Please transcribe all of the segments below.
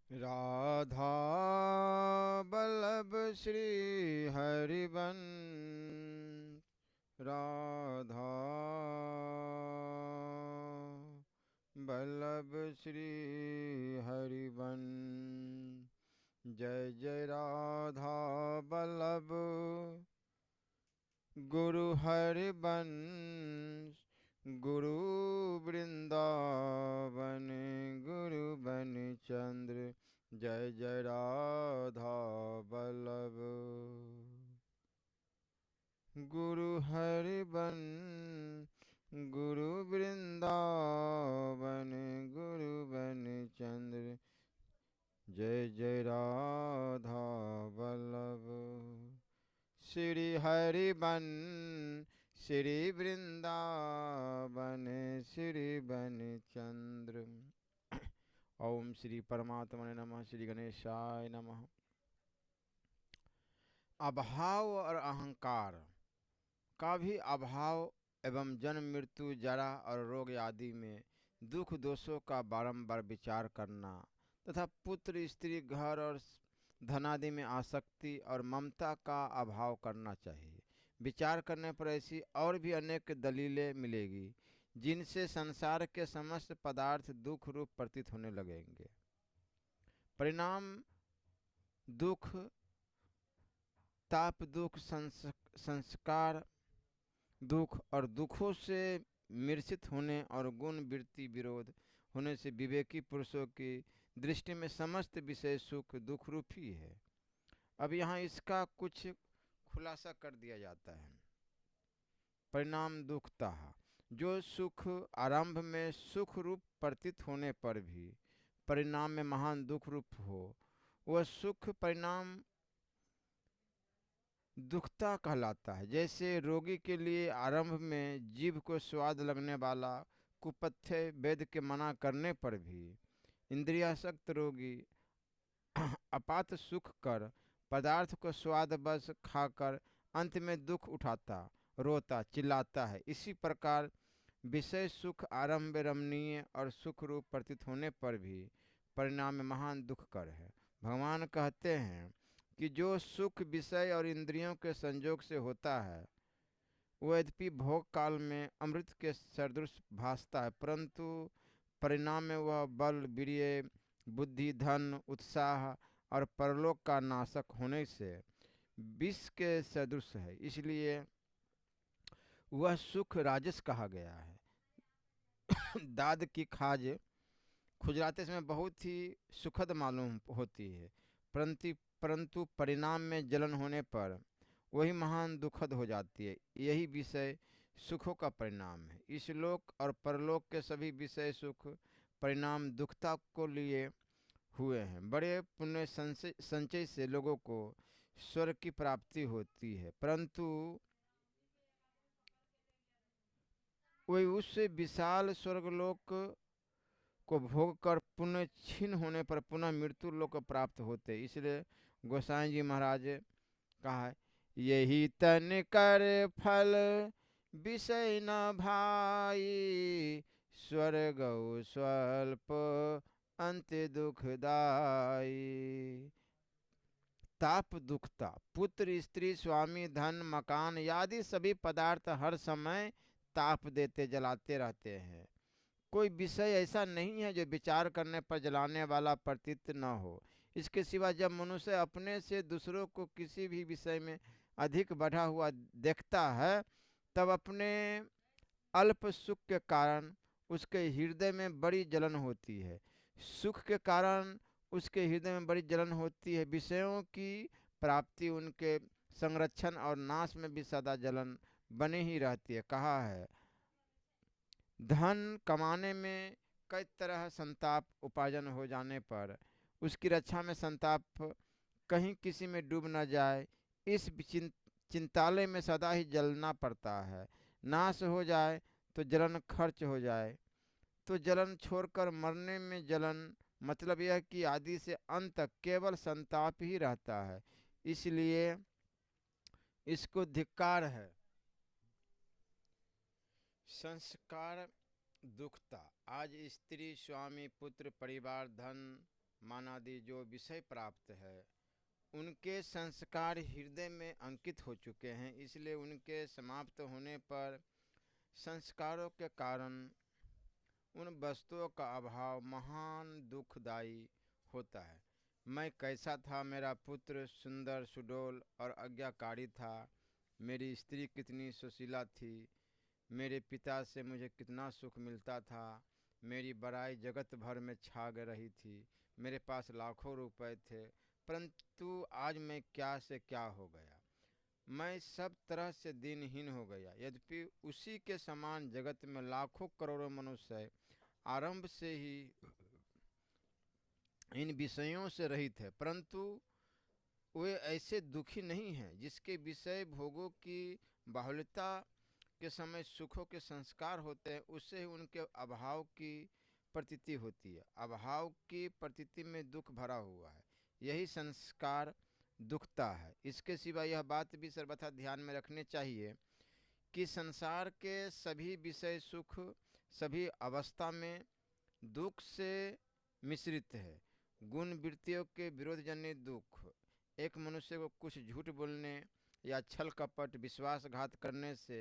राधा बल्लभ श्री हरिवंश। राधा बल्लभ श्री हरिवंश। जय जय राधा बल्लभ गुरु हरिवंश। गुरु वृंदावन गुरु बन चंद्र। जय जय राधा बल्लभ गुरु हरिवंश। गुरु वृंदावन गुरु बन चंद्र। जय जय राधा बल्लभ श्री हरिवंश। श्री वृंदावन श्री बन चंद्र। ओम श्री परमात्मने नमः। श्री गणेशाय नमः। अभाव और अहंकार का भी अभाव एवं जन्म मृत्यु जरा और रोग आदि में दुख दोषों का बारंबार विचार करना तथा पुत्र स्त्री घर और धनादि में आसक्ति और ममता का अभाव करना चाहिए। विचार करने पर ऐसी और भी अनेक दलीलें मिलेगी जिनसे संसार के समस्त पदार्थ दुख रूप प्रतीत होने लगेंगे। परिणाम दुख, ताप दुख, संस्कार दुख और दुखों से मूर्छित होने और गुण वृत्ति विरोध होने से विवेकी पुरुषों की दृष्टि में समस्त विषय सुख दुख रूप ही है। अब यहाँ इसका कुछ खुलासा कर दिया जाता है। परिणाम दुखता, जो सुख आरंभ में सुख रूप प्रतीत होने पर भी परिणाम में महान दुख रूप हो, वह सुख परिणाम दुखता कहलाता है। जैसे रोगी के लिए आरंभ में जीभ को स्वाद लगने वाला कुपथ्य वेद के मना करने पर भी इंद्रियासक्त रोगी अपात सुख कर पदार्थ को स्वाद बस खाकर अंत में दुख उठाता, रोता, चिल्लाता है। इसी प्रकार विषय सुख आरंभ रमणीय और सुख रूप प्रतीत होने पर भी परिणाम में महान दुख कर है। भगवान कहते हैं कि जो सुख विषय और इंद्रियों के संयोग से होता है वह यद्यपि भोग काल में अमृत के सदृश भासता है, परंतु परिणाम में वह बल, वीर्य, बुद्धि, धन, उत्साह और परलोक का नाशक होने से विष के सदृश है। इसलिए वह सुख राजस कहा गया है। दाद की खाज खुजलाते समय बहुत ही सुखद मालूम होती है, परंतु परिणाम में जलन होने पर वही महान दुखद हो जाती है। यही विषय सुखों का परिणाम है। इस लोक और परलोक के सभी विषय सुख परिणाम दुखता को लिए हुए हैं। बड़े पुण्य संचय से लोगों को स्वर्ग की प्राप्ति होती है, परंतु वही उससे विशाल स्वर्गलोक को भोग कर पुण्य क्षीण होने पर पुनः मृत्यु लोक प्राप्त होते। इसलिए गोसाई जी महाराज कहा है, यही तन कर फल विषय न भाई, स्वर्ग स्वल्प अंत दुखदाई। ताप दुखता, पुत्र स्त्री स्वामी धन मकान आदि सभी पदार्थ हर समय ताप देते जलाते रहते हैं। कोई विषय ऐसा नहीं है जो विचार करने पर जलाने वाला प्रतीत न हो। इसके सिवा जब मनुष्य अपने से दूसरों को किसी भी विषय में अधिक बढ़ा हुआ देखता है तब अपने अल्प सुख के कारण उसके हृदय में बड़ी जलन होती है। सुख के कारण उसके हृदय में बड़ी जलन होती है। विषयों की प्राप्ति, उनके संरक्षण और नाश में भी सदा जलन बनी ही रहती है। कहा है, धन कमाने में कई तरह संताप उपार्जन हो जाने पर उसकी रक्षा में संताप कहीं किसी में डूब न जाए, इस चिंतालय में सदा ही जलना पड़ता है। नाश हो जाए तो जलन खर्च हो जाए, तो जलन छोड़कर मरने में जलन, मतलब यह कि आदि से अंत तक केवल संताप ही रहता है। इसलिए इसको धिक्कार है। संस्कार दुखता, आज स्त्री स्वामी पुत्र परिवार धन मानादि जो विषय प्राप्त है उनके संस्कार हृदय में अंकित हो चुके हैं, इसलिए उनके समाप्त होने पर संस्कारों के कारण उन वस्तुओं का अभाव महान दुखदायी होता है। मैं कैसा था, मेरा पुत्र सुंदर सुडौल और आज्ञाकारी था, मेरी स्त्री कितनी सुशीला थी, मेरे पिता से मुझे कितना सुख मिलता था, मेरी बड़ाई जगत भर में छा रही थी, मेरे पास लाखों रुपए थे, परंतु आज मैं क्या से क्या हो गया, मैं सब तरह से दिनहीन हो गया। यद्यपि उसी के समान जगत में लाखों करोड़ों मनुष्य आरंभ से ही इन विषयों से रहित है, परंतु वे ऐसे दुखी नहीं हैं जिसके विषय भोगों की बाहुल्यता के समय सुखों के संस्कार होते हैं, उससे ही उनके अभाव की प्रतीति होती है। अभाव की प्रतीति में दुख भरा हुआ है, यही संस्कार दुखता है। इसके सिवा यह बात भी सर्वथा ध्यान में रखनी चाहिए कि संसार के सभी विषय सुख सभी अवस्था में दुख से मिश्रित है। गुण वृत्तियों के विरोधजन्य दुख एक मनुष्य को कुछ झूठ बोलने या छल कपट विश्वासघात करने से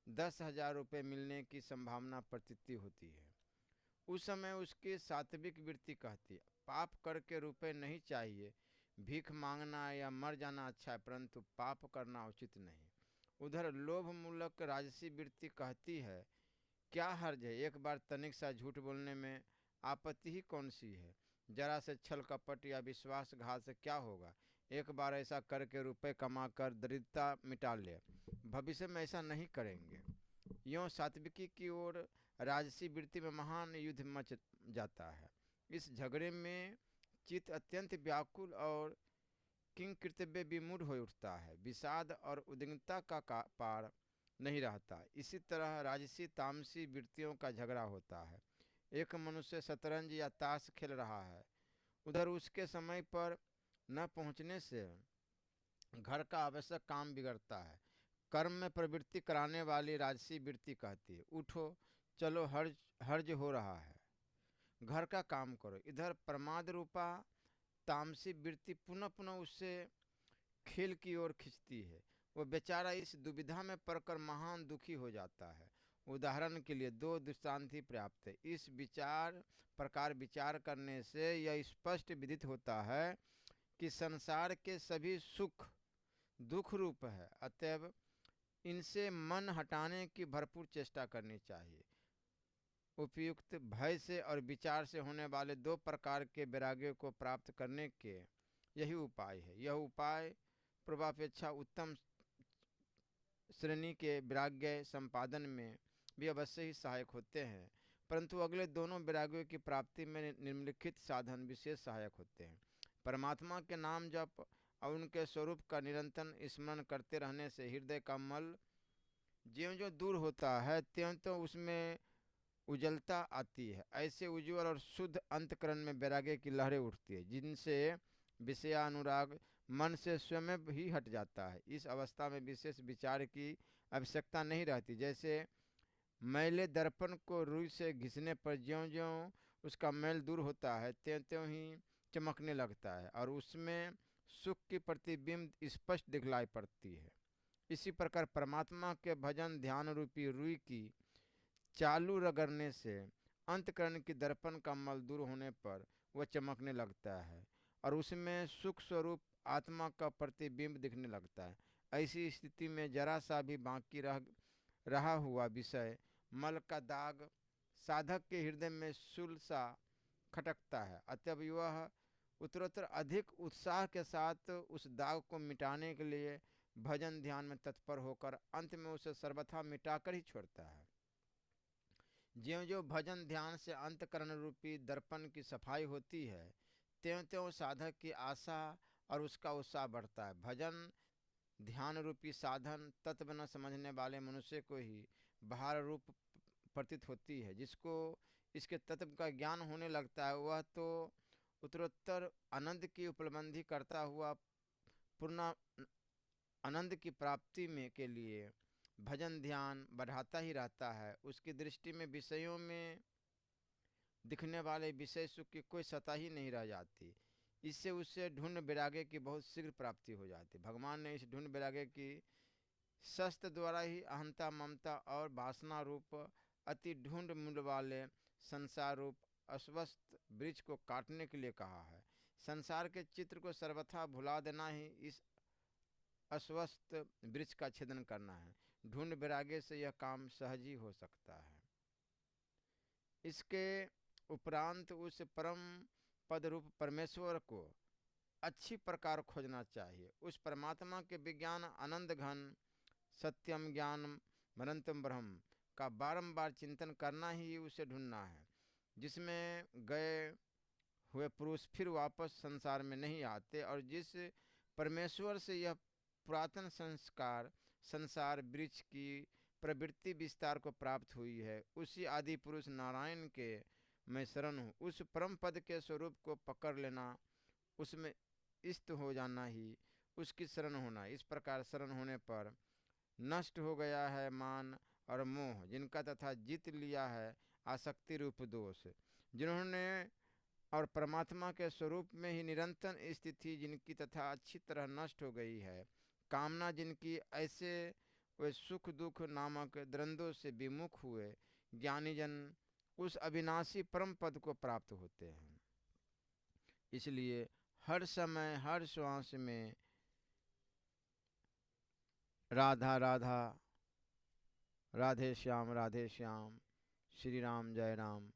10,000 रुपये मिलने की संभावना प्रतीति होती है। उस समय उसकी सात्विक वृत्ति कहती है पाप करके रुपए नहीं चाहिए, भीख मांगना या मर जाना अच्छा है, परंतु पाप करना उचित नहीं। उधर लोभ मूलक राजसी वृत्ति कहती है क्या हर्ज है, एक बार तनिक सा झूठ बोलने में आपत्ति ही कौन सी है, जरा से छल कपट या विश्वासघात से क्या होगा, एक बार ऐसा करके रुपए कमाकर दरिद्रता मिटा ले, भविष्य में ऐसा नहीं करेंगे। यों सात्विकी की ओर राजसी वृत्ति में महान युद्ध मच जाता है। इस झगड़े में चित्त अत्यंत व्याकुल और किंग कर्तव्य विमूढ़ हो उठता है, विषाद और उद्विग्नता का पार नहीं रहता। इसी तरह राजसी तामसी वृत्तियों का झगड़ा होता है। एक मनुष्य शतरंज या ताश खेल रहा है, उधर उसके समय पर न पहुंचने से घर का आवश्यक काम बिगड़ता है। कर्म में प्रवृत्ति कराने वाली राजसी वृत्ति कहती है उठो चलो, हर्ज हर्ज हो रहा है, घर का काम करो। इधर प्रमाद रूपा तामसी वृत्ति पुनः पुनः उससे खेल की ओर खींचती है। वो बेचारा इस दुविधा में पड़कर महान दुखी हो जाता है। उदाहरण के लिए दो दृष्टांत ही पर्याप्त है। इस प्रकार विचार करने से यह स्पष्ट विदित होता है कि संसार के सभी सुख दुख रूप है, अतएव इनसे मन हटाने की भरपूर चेष्टा करनी चाहिए। उपयुक्त भय से और विचार से होने वाले दो प्रकार के वैराग्य को प्राप्त करने के यही उपाय है। यह उपाय पूर्वापेक्षा उत्तम श्रेणी के वैराग्य संपादन में भी अवश्य ही सहायक होते हैं, परंतु अगले दोनों वैराग्यों की प्राप्ति में निम्नलिखित साधन विशेष सहायक होते हैं। परमात्मा के नाम जप और उनके स्वरूप का निरंतर स्मरण करते रहने से हृदय का मल ज्यों ज्यों दूर होता है त्यों त्यों उसमें उज्ज्वलता आती है। ऐसे उज्ज्वल और शुद्ध अंतकरण में वैराग्य की लहरें उठती है, जिनसे विषयानुराग मन से स्वयं ही हट जाता है। इस अवस्था में विशेष विचार की आवश्यकता नहीं रहती। जैसे मैले दर्पण को रुई से घिसने पर ज्यों ज्यों उसका मैल दूर होता है त्यों त्यों ही चमकने लगता है और उसमें सुख की प्रतिबिंब स्पष्ट दिखलाई पड़ती है। इसी प्रकार परमात्मा के भजन ध्यान रूपी रुई की चालू रगड़ने से अंतकरण की दर्पण का मल दूर होने पर वह चमकने लगता है और उसमें सुख स्वरूप आत्मा का प्रतिबिंब दिखने लगता है। ऐसी स्थिति में जरा सा भी बाकी रहा हुआ विषय मल का दाग साधक के हृदय में शूल सा खटकता है, अतएव वह उत्तरोत्तर अधिक उत्साह के साथ उस दाग को मिटाने के लिए भजन ध्यान में तत्पर होकर अंत में उसे सर्वथा मिटाकर ही छोड़ता है। ज्यों ज्यों भजन ध्यान से अंतकरण रूपी दर्पण की सफाई होती है त्यों त्यों साधक की आशा और उसका उत्साह बढ़ता है। भजन ध्यान रूपी साधन तत्व न समझने वाले मनुष्य को ही बाहर रूप प्रतीत होती है। जिसको इसके तत्व का ज्ञान होने लगता है वह तो उत्तरोत्तर आनंद की उपलब्धि करता हुआ पूर्ण आनंद की प्राप्ति में के लिए भजन ध्यान बढ़ाता ही रहता है। उसकी दृष्टि में विषयों में दिखने वाले विषय सुख की कोई सतह ही नहीं रह जाती। इससे उससे ढूंढ वैराग्य की बहुत शीघ्र प्राप्ति हो जाती। भगवान ने इस ढूंढ वैराग्य की शस्त्र द्वारा ही अहंता ममता और वासना रूप अति ढूंढ मूल वाले संसार रूप अस्वस्थ वृक्ष को काटने के लिए कहा है। संसार के चित्र को सर्वथा भुला देना ही इस अस्वस्थ वृक्ष का छेदन करना है। ढूंढ वैराग्य से यह काम सहज ही हो सकता है। इसके उपरांत उस परम पद रूप परमेश्वर को अच्छी प्रकार खोजना चाहिए। उस परमात्मा के विज्ञान आनंद घन सत्यम ज्ञानम अनंतम ब्रह्म का बारंबार चिंतन करना ही उसे ढूंढना है, जिसमें गए हुए पुरुष फिर वापस संसार में नहीं आते और जिस परमेश्वर से यह पुरातन संसार वृक्ष की प्रवृत्ति विस्तार को प्राप्त हुई है, उसी आदि पुरुष नारायण के मैं शरण हूँ। उस परम पद के स्वरूप को पकड़ लेना, उसमें इष्ट हो जाना ही उसकी शरण होना। इस प्रकार शरण होने पर नष्ट हो गया है मान और मोह, जिनका तथा जीत लिया है आसक्ति रूप दोष। जिन्होंने और परमात्मा के स्वरूप में ही निरंतर स्थिति जिनकी तथा अच्छी तरह नष्ट हो गई है, कामना जिनकी, ऐसे वे सुख दुख नामक द्वंद्वों से विमुख हुए ज्ञानी जन उस अविनाशी परम पद को प्राप्त होते हैं। इसलिए हर समय हर श्वास में राधा राधा, राधे श्याम, श्री राम जय राम,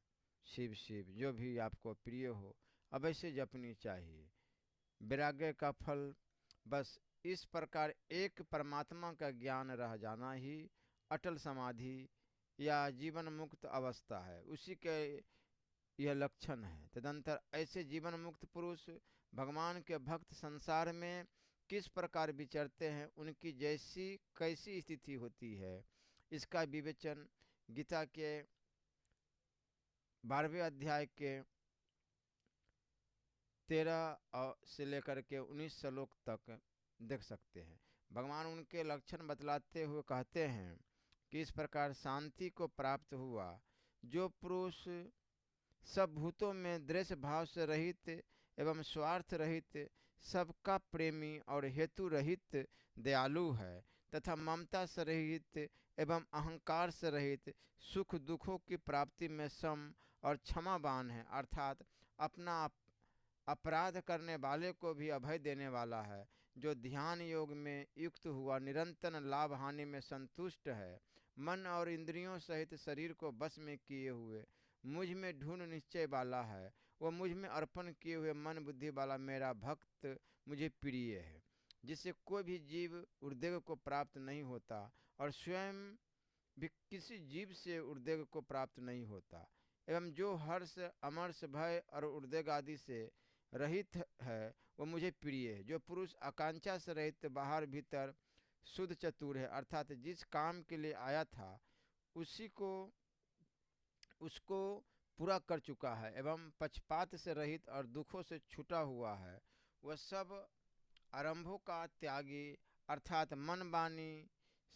शिव शिव, जो भी आपको प्रिय हो अवश्य जपनी चाहिए। वैराग्य का फल बस इस प्रकार एक परमात्मा का ज्ञान रह जाना ही अटल समाधि या जीवन मुक्त अवस्था है, उसी के यह लक्षण है। तदंतर ऐसे जीवन मुक्त पुरुष भगवान के भक्त संसार में किस प्रकार विचरते हैं, उनकी जैसी कैसी स्थिति होती है, इसका विवेचन गीता के 12वें अध्याय के 13 से लेकर के 19 श्लोक तक देख सकते हैं। भगवान उनके लक्षण बतलाते हुए कहते हैं कि इस प्रकार शांति को प्राप्त हुआ जो पुरुष सब भूतों में द्वेष भाव से रहित एवं स्वार्थ रहित, सबका प्रेमी और हेतु रहित दयालु है तथा ममता से रहित एवं अहंकार से रहित, सुख दुखों की प्राप्ति में सम और क्षमावान है, अर्थात अपना अपराध करने वाले को भी अभय देने वाला है, जो ध्यान योग में युक्त हुआ निरंतर लाभ हानि में संतुष्ट है, मन और इंद्रियों सहित शरीर को बस में किए हुए मुझ में ढूंढ निश्चय वाला है, वह मुझ में अर्पण किए हुए मन बुद्धि वाला मेरा भक्त मुझे प्रिय है, जिससे कोई भी जीव उद्वेग को प्राप्त नहीं होता और स्वयं भी किसी जीव से उद्वेग को प्राप्त नहीं होता, एवं जो हर्ष अमर्ष भय और उद्वेग आदि से रहित है वह मुझे प्रिय है। जो पुरुष आकांक्षा से रहित बाहर भीतर शुद्ध चतुर है, अर्थात जिस काम के लिए आया था उसी को उसको पूरा कर चुका है एवं पक्षपात से रहित और दुखों से छूटा हुआ है, वह सब आरंभों का त्यागी, अर्थात मन वाणी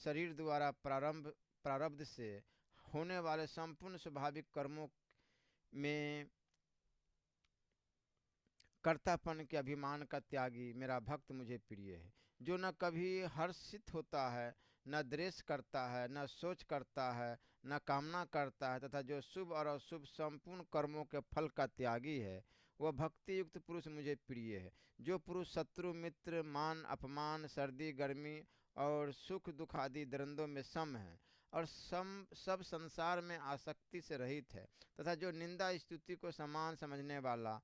शरीर द्वारा प्रारब्ध से होने वाले संपूर्ण स्वाभाविक कर्मों में कर्तापन के अभिमान का त्यागी मेरा भक्त मुझे प्रिय है। जो न कभी हर्षित होता है, न द्वेष करता है, न सोच करता है, न कामना करता है, तथा जो शुभ और अशुभ संपूर्ण कर्मों के फल का त्यागी है, वह भक्ति युक्त पुरुष मुझे प्रिय है। जो पुरुष शत्रु मित्र मान अपमान सर्दी गर्मी और सुख दुख आदि द्वंद्वों में सम है और सब संसार में आसक्ति से रहित है, तथा जो निंदा स्तुति को समान समझने वाला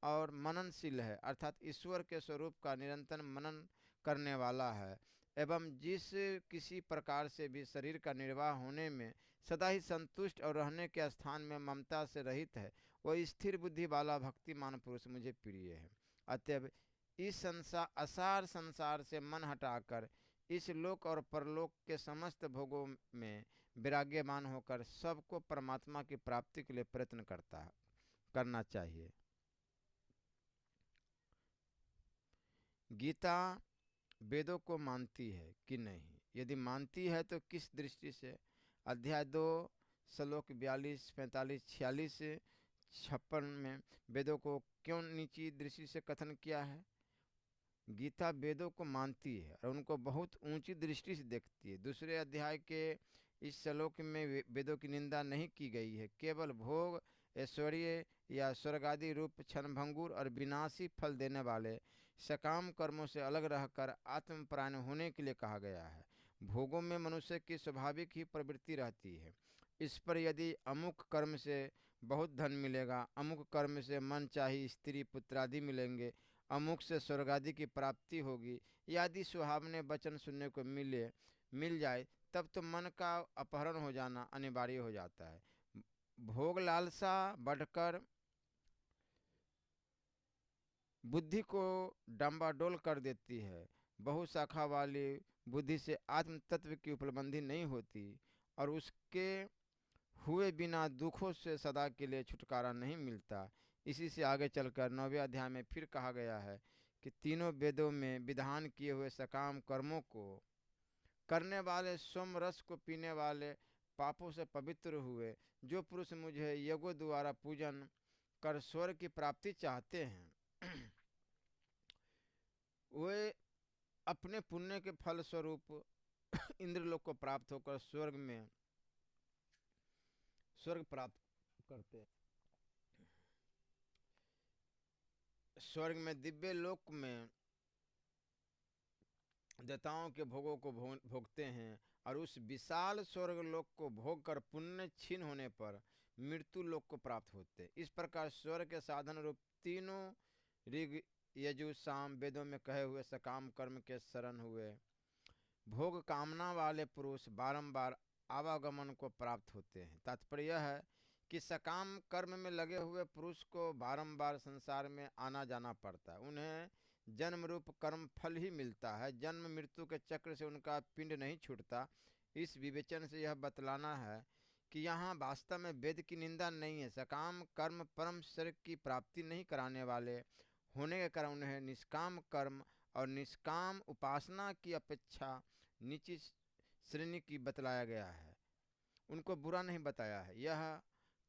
और मननशील है, अर्थात ईश्वर के स्वरूप का निरंतर मनन करने वाला है, एवं जिस किसी प्रकार से भी शरीर का निर्वाह होने में सदा ही संतुष्ट और रहने के स्थान में ममता से रहित है, वह स्थिर बुद्धि वाला भक्तिमान पुरुष मुझे प्रिय है। अतएव इस असार संसार से मन हटाकर इस लोक और परलोक के समस्त भोगों में वैराग्यमान होकर सबको परमात्मा की प्राप्ति के लिए प्रयत्न करना चाहिए। गीता वेदों को मानती है कि नहीं? यदि मानती है तो किस दृष्टि से? अध्याय 2 श्लोक 42, 45, 46, 56 में वेदों को क्यों नीची दृष्टि से कथन किया है? गीता वेदों को मानती है और उनको बहुत ऊंची दृष्टि से देखती है। दूसरे अध्याय के इस श्लोक में वेदों की निंदा नहीं की गई है। केवल भोग, ऐश्वर्य या स्वर्ग आदि रूप क्षणभंगुर और विनाशी फल देने वाले सकाम कर्मों से अलग रहकर आत्मपरायण होने के लिए कहा गया है। भोगों में मनुष्य की स्वाभाविक ही प्रवृत्ति रहती है। इस पर यदि अमुक कर्म से बहुत धन मिलेगा, अमुक कर्म से मन चाही स्त्री पुत्र आदि मिलेंगे, अमुक से स्वर्ग आदि की प्राप्ति होगी, यदि सुहावने वचन सुनने को मिल जाए, तब तो मन का अपहरण हो जाना अनिवार्य हो जाता है। भोग लालसा बढ़कर बुद्धि को डंबाडोल कर देती है। बहुशाखा वाली बुद्धि से आत्म तत्व की उपलब्धि नहीं होती और उसके हुए बिना दुखों से सदा के लिए छुटकारा नहीं मिलता। इसी से आगे चलकर 9वें अध्याय में फिर कहा गया है कि तीनों वेदों में विधान किए हुए सकाम कर्मों को करने वाले, सोम रस को पीने वाले, पापों से पवित्र हुए जो पुरुष मुझे यज्ञों द्वारा पूजन कर स्वर्ग की प्राप्ति चाहते हैं वे अपने पुण्य के फल स्वरूप इंद्रलोक को प्राप्त होकर स्वर्ग प्राप्त करते हैं। स्वर्ग में, दिव्य लोक में देवताओं के भोगों को भोगते हैं और उस विशाल स्वर्ग लोक को भोग कर पुण्य क्षीण होने पर मृत्यु लोक को प्राप्त होते हैं। इस प्रकार स्वर्ग के साधन रूप तीनों ऋग यजु साम वेदों में कहे हुए सकाम कर्म के शरण हुए भोग कामना वाले पुरुष बारंबार आवागमन को प्राप्त होते हैं। तात्पर्य यह है कि सकाम कर्म में लगे हुए पुरुष को बारंबार संसार में आना जाना पड़ता है। उन्हें जन्म रूप कर्म फल ही मिलता है। जन्म मृत्यु के चक्र से उनका पिंड नहीं छूटता। इस विवेचन से यह बतलाना है कि यहाँ वास्तव में वेद की निंदा नहीं है। सकाम कर्म परम स्वर्ग की प्राप्ति नहीं कराने वाले होने के कारण उन्हें निष्काम कर्म और निष्काम उपासना की अपेक्षा नीची श्रेणी की बतलाया गया है। उनको बुरा नहीं बताया है। यह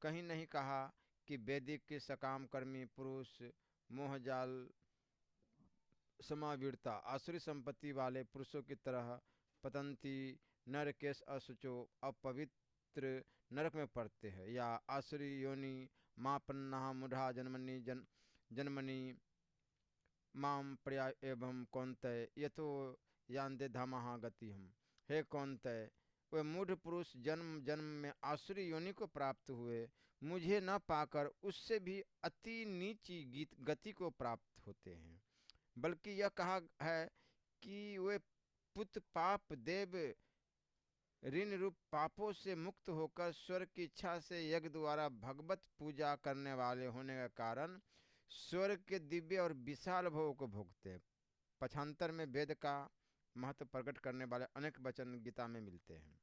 कहीं नहीं कहा कि वैदिक के सकाम कर्मी पुरुष मोहजाल समावीरता आसुरी संपत्ति वाले पुरुषों की तरह पतंती नरकेश अशुचो अपवित्र नरक में पड़ते हैं, या आसुरी योनि माँ पन्ना मुढ़ा जन्मनी माम प्रया एवं कौनतय यथो यान्दे धामहा गति हम। हे कौनतय, वे मूढ़ पुरुष जन्म जन्म में आसुरी योनि को प्राप्त हुए मुझे न पाकर उससे भी अति नीची गति को प्राप्त होते हैं। बल्कि यह कहा है कि वे पुत पाप देव ऋण रूप पापों से मुक्त होकर स्वर्ग की इच्छा से यज्ञ द्वारा भगवत पूजा करने वाले होने के कारण स्वर्ग के दिव्य और विशाल भोग को भोगते हैं। पक्षांतर में वेद का महत्व प्रकट करने वाले अनेक वचन गीता में मिलते हैं।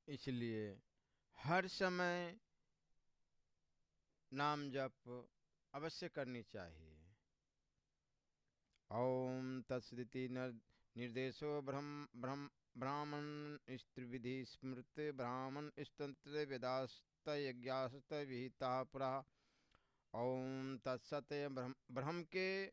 इसलिए हर समय नाम जप अवश्य करनी चाहिए। ओम तत्सदिति निर्देशो ब्राह्मण स्त्रिविधि स्मृत ब्राह्मण स्तंत्र वेदास्त यज्ञास्त विहिता पुरा। ओम तत्सत। ब्रह्म के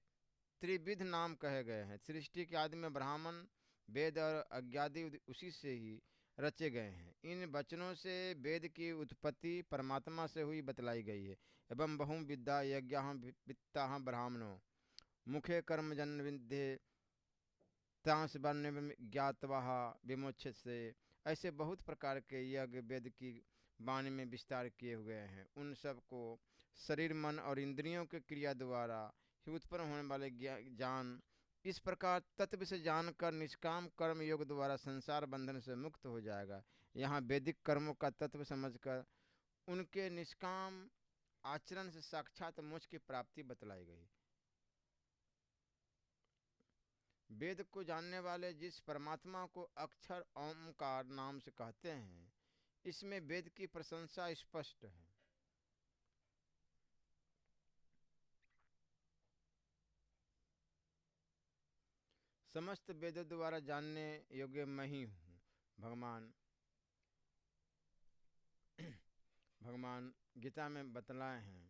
त्रिविध नाम कहे गए हैं। सृष्टि के आदि में ब्राह्मण वेद और अज्ञादि उसी से ही रचे गए हैं। इन वचनों से वेद की उत्पत्ति परमात्मा से हुई बतलाई गई है। एवं बहु विद्या यज्ञ वित्ता ब्राह्मणों मुखे कर्म जन विद्ये तांस वर्ण ज्ञातवा विमोक्ष से। ऐसे बहुत प्रकार के यज्ञ वेद की वाणी में विस्तार किए हुए हैं। उन सब को शरीर मन और इंद्रियों के क्रिया द्वारा ही उत्पन्न होने वाले ज्ञान, इस प्रकार तत्व से जानकर निष्काम कर्म योग द्वारा संसार बंधन से मुक्त हो जाएगा। यहाँ वैदिक कर्मों का तत्व समझकर उनके निष्काम आचरण से साक्षात मोक्ष की प्राप्ति बतलाई गई। वेद को जानने वाले जिस परमात्मा को अक्षर ओमकार नाम से कहते हैं, इसमें वेद की प्रशंसा स्पष्ट है। समस्त वेदों द्वारा जानने योग्य मैं ही हूँ। भगवान गीता में बतलाए हैं।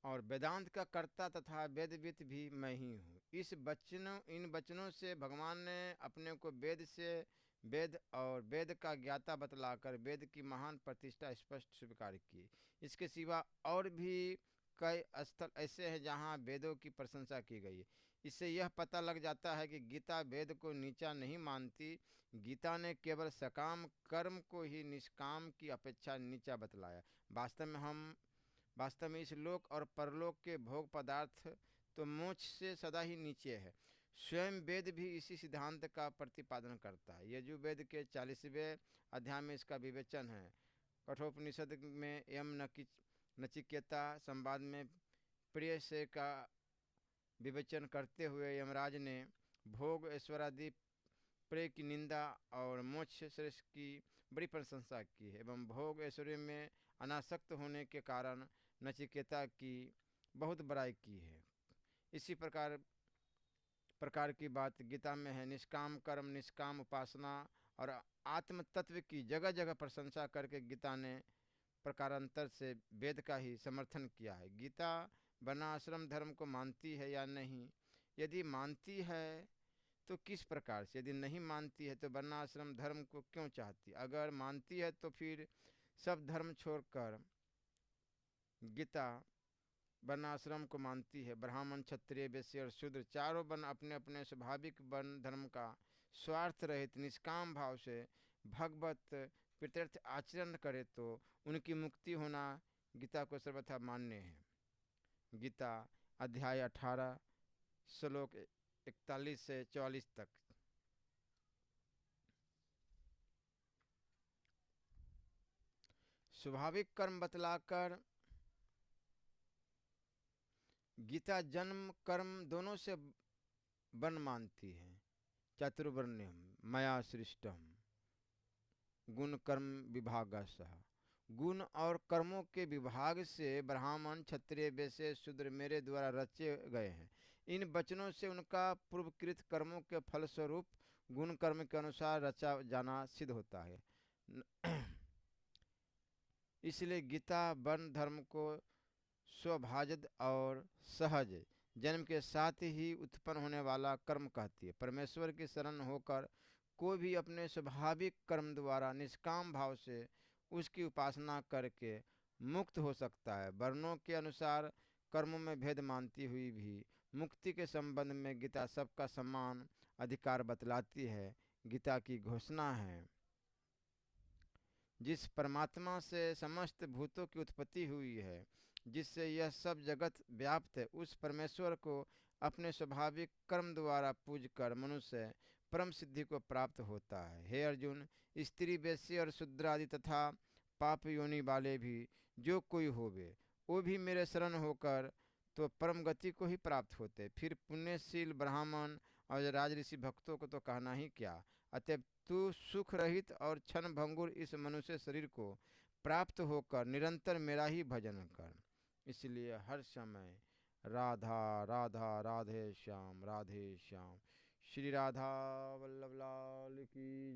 और वेदांत का कर्ता तथा वेदविद भी मैं ही हूँ। इन वचनों से भगवान ने अपने को वेद से वेद और वेद का ज्ञाता बतलाकर वेद की महान प्रतिष्ठा स्पष्ट स्वीकार की। इसके सिवा और भी कई स्थल ऐसे हैं जहाँ वेदों की प्रशंसा की गई है। इससे यह पता लग जाता है कि गीता वेद को नीचा नहीं मानती। गीता ने केवल सकाम कर्म को ही निष्काम की अपेक्षा नीचा बतलाया। वास्तव में इस लोक और परलोक के भोग पदार्थ तो मोक्ष से सदा ही नीचे है। स्वयं वेद भी इसी सिद्धांत का प्रतिपादन करता है। यजुर्वेद के 40वें अध्याय में इसका विवेचन है। कठोपनिषद में यम नचिकेता संवाद में प्रिय से का विवेचन करते हुए यमराज ने भोग ऐश्वर्यादि प्रेय की निंदा और मोक्ष श्रेष्ठ की बड़ी प्रशंसा की है एवं भोग ऐश्वर्य में अनासक्त होने के कारण नचिकेता की बहुत बड़ाई की है। इसी प्रकार की बात गीता में है। निष्काम कर्म, निष्काम उपासना और आत्म तत्व की जगह जगह प्रशंसा करके गीता ने प्रकारांतर से वेद का ही समर्थन किया है। गीता वर्णाश्रम धर्म को मानती है या नहीं? यदि मानती है तो किस प्रकार से? यदि नहीं मानती है तो वर्णाश्रम धर्म को क्यों चाहती? अगर मानती है तो फिर सब धर्म छोड़कर गीता वर्णाश्रम को मानती है। ब्राह्मण, क्षत्रिय, वैश्य और शूद्र चारों वर्ण अपने अपने स्वाभाविक वर्ण धर्म का स्वार्थ रहित निष्काम भाव से भगवत प्रीत्यर्थ आचरण करे तो उनकी मुक्ति होना गीता को सर्वथा मान्य है। गीता अध्याय 18 श्लोक 41 से 44 तक। स्वाभाविक कर्म बतलाकर गीता जन्म कर्म दोनों से वन मानती है। चतुर्वर्ण्यम मया सृष्टम गुण कर्म विभागशः। गुण और कर्मों के विभाग से ब्राह्मण, क्षत्रिय, वैश्य, शूद्र मेरे द्वारा रचे गए हैं। इन वचनों से उनका पूर्वकृत कर्मों के फलस्वरूप गुण कर्म के अनुसार रचा जाना सिद्ध होता है। इसलिए गीता वर्ण धर्म को स्वभाजद और सहज जन्म के साथ ही उत्पन्न होने वाला कर्म कहती है। परमेश्वर की शरण होकर कोई भी अपने स्वाभाविक कर्म द्वारा निष्काम भाव से उसकी उपासना करके मुक्त हो सकता है। वर्णों के अनुसार कर्मों में भेद मानती हुई भी मुक्ति के संबंध में गीता सबका समान अधिकार बतलाती है। गीता की घोषणा है, जिस परमात्मा से समस्त भूतों की उत्पत्ति हुई है, जिससे यह सब जगत व्याप्त है, उस परमेश्वर को अपने स्वाभाविक कर्म द्वारा पूजकर मनुष्य परम सिद्धि को प्राप्त होता है। हे अर्जुन, स्त्री, वैश्य और शूद्र आदि तथा पाप योनि वाले भी जो कोई होवे, वो भी मेरे शरण होकर तो परम गति को ही प्राप्त होते। फिर पुण्यशील ब्राह्मण और राजऋषि भक्तों को तो कहना ही क्या। अतएव तू सुख रहित और क्षण भंगुर इस मनुष्य शरीर को प्राप्त होकर निरंतर मेरा ही भजन कर। इसलिए हर समय राधा राधा राधे श्याम राधे श्याम। श्री राधा वल्लभ लाल की।